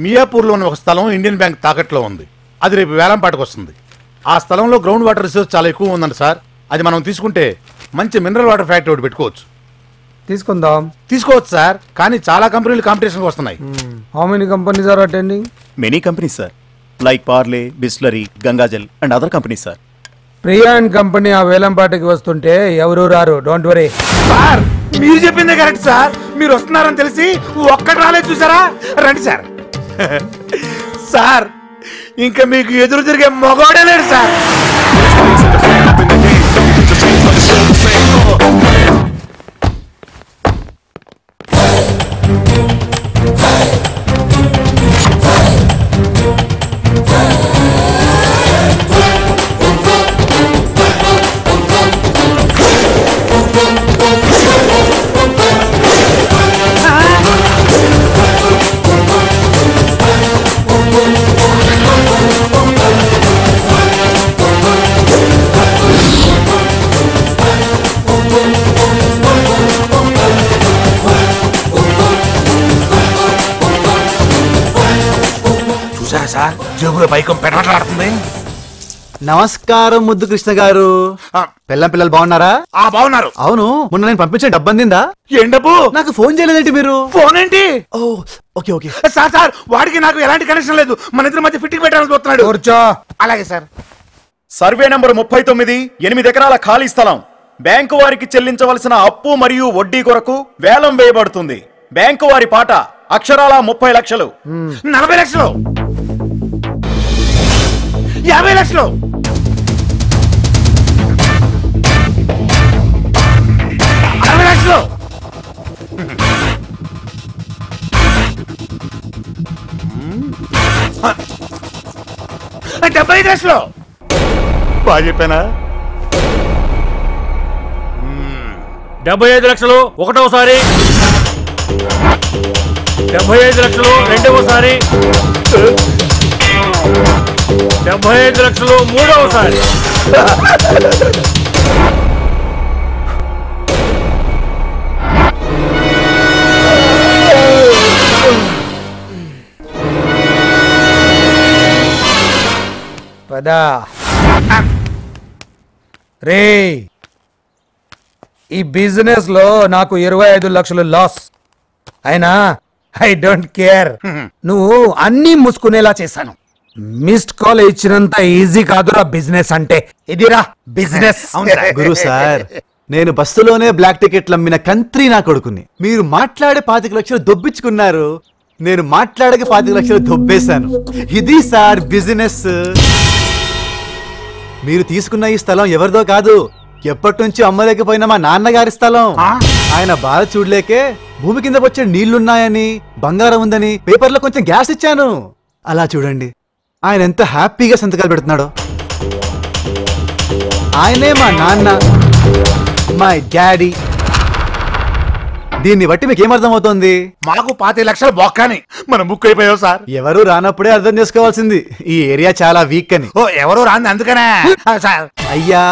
మియాపూర్లో ఉన్న ఒక స్థలం ఇండియన్ బ్యాంక్ తాకట్లో ఉంది. అది రేపు వేలంపాటకు వస్తుంది. ఆ స్థలంలో గ్రౌండ్ వాటర్ రిసోర్స్ చాలా ఎక్కువ ఉందండి సార్. అది మనం తీసుకుంటే మంచి మినరల్ వాటర్ ఫ్యాక్టరీ ఒకటి పెట్టుకోవచ్చు. తీసుకోవచ్చు సార్, కానీ చాలా కంపెనీలు కాంపిటీషన్కి వస్తున్నాయి. How many companies are attending? Many companies sir, like Parle, Bisleri, Gangajal and other companies sir. Priya and company ఆ వేలంపాటకి వస్తుంటే ఎవరు రారు, డోంట్ వరీ. సార్ మీరు చెప్పిందే కరెక్ట్ సార్. మీరు వస్తున్నారని తెలిసి ఒక్కటి రాలేదు చూసారా. రండి సార్. సార్ ఇంకా మీకు ఎదురు తిరిగే మగవాడే లేడు సార్. సార్ జేబులో బైకం పెడమట్లాడుతుంది. నమస్కారం ముద్దు కృష్ణ గారు. పిల్లలు బాగున్నారా? బాగున్నారు. అవును, మొన్న నేను పంపించిన డబ్బు అందిందా? ఏం డబ్బు? నాకు ఫోన్ చేయలేదేంటి మీరు? ఫోన్ ఏంటి? ఓకే ఓకే సార్ వాడికి నాకు ఎలాంటి కనెక్షన్ లేదు. మన ఇద్దరి మధ్య ఫిట్టింగ్ పెట్టాలని చూస్తున్నాడు. అలాగే సార్. సర్వే నంబర్ 39, 8 ఎకరాల ఖాళీ స్థలం బ్యాంకు వారికి చెల్లించవలసిన అప్పు మరియు వడ్డీ కొరకు వేలం వేయబడుతుంది. బ్యాంకు వారి పాట అక్షరాల 30 లక్షలు. 40 లక్షలు, 50 లక్షలు, 60 లక్షలు, 75 లక్షలు. బాగా చెప్పానా? 75 లక్షలు ఒకటోసారి, 75 లక్షలు రెండవసారి, 75 లక్షలు మూడవసారి. పదా రే, ఈ బిజినెస్ లో నాకు 25 లక్షలు లాస్ అయినా ఐ డోంట్ కేర్. నువ్వు అన్ని మూసుకునేలా చేశాను. మిస్డ్ కాల్ ఇచ్చినంత ఈజీ కాదురా బిజినెస్ అంటే. ఇదిరా బిజినెస్. గురు సార్, నేను బస్సులోనే బ్లాక్ టికెట్లు అమ్మిన కంత్రి నా కొడుకుని. మీరు మాట్లాడే 25 లక్షలు దొబ్బించుకున్నారు, నేను మాట్లాడక 25 లక్షలు దొబ్బేశాను. ఇది సార్ బిజినెస్. మీరు తీసుకున్న ఈ స్థలం ఎవరిదో కాదు, ఎప్పటి నుంచి అమ్మలేకపోయిన మా నాన్నగారి స్థలం. ఆయన బాధ చూడలేకే భూమి కింద వచ్చే నీళ్లున్నాయని, బంగారం ఉందని పేపర్లో కొంచెం గ్యాస్ ఇచ్చాను. అలా చూడండి ఆయన ఎంత హ్యాపీగా సంతకాలు పెడుతున్నాడో. ఆయనే మా నాన్న, మై డాడీ. దీన్ని బట్టి మీకు ఏమర్థమవుతోంది? మాకు 25 లక్షలు బొక్కని మనం బుక్ అయిపోయావు సార్. ఎవరు రానప్పుడే అర్థం చేసుకోవాల్సింది ఈ ఏరియా చాలా వీక్ అని. ఎవరు రాంది అందుకనే సార్. అయ్యా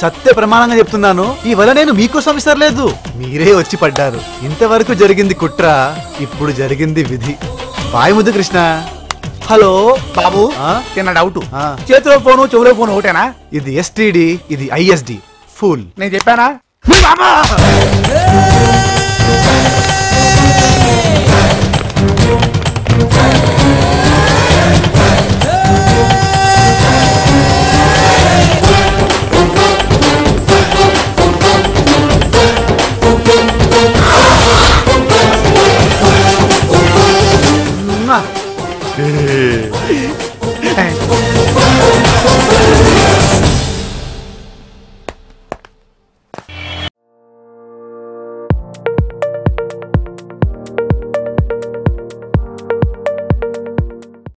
సత్య ప్రమాణంగా చెప్తున్నాను, ఈ వల నేను మీకోసం విసరలేదు, మీరే వచ్చి పడ్డారు. ఇంతవరకు జరిగింది కుట్ర, ఇప్పుడు జరిగింది విధి. బాయ్ ముద్దు కృష్ణ. హలో బాబు, చిన్న డౌట్. చేతిలో ఫోను చెవులో ఫోను ఒకటేనా? ఇది ఎస్టీడీ, ఇది ఐఎస్డి. ఫుల్. నేను చెప్పానా?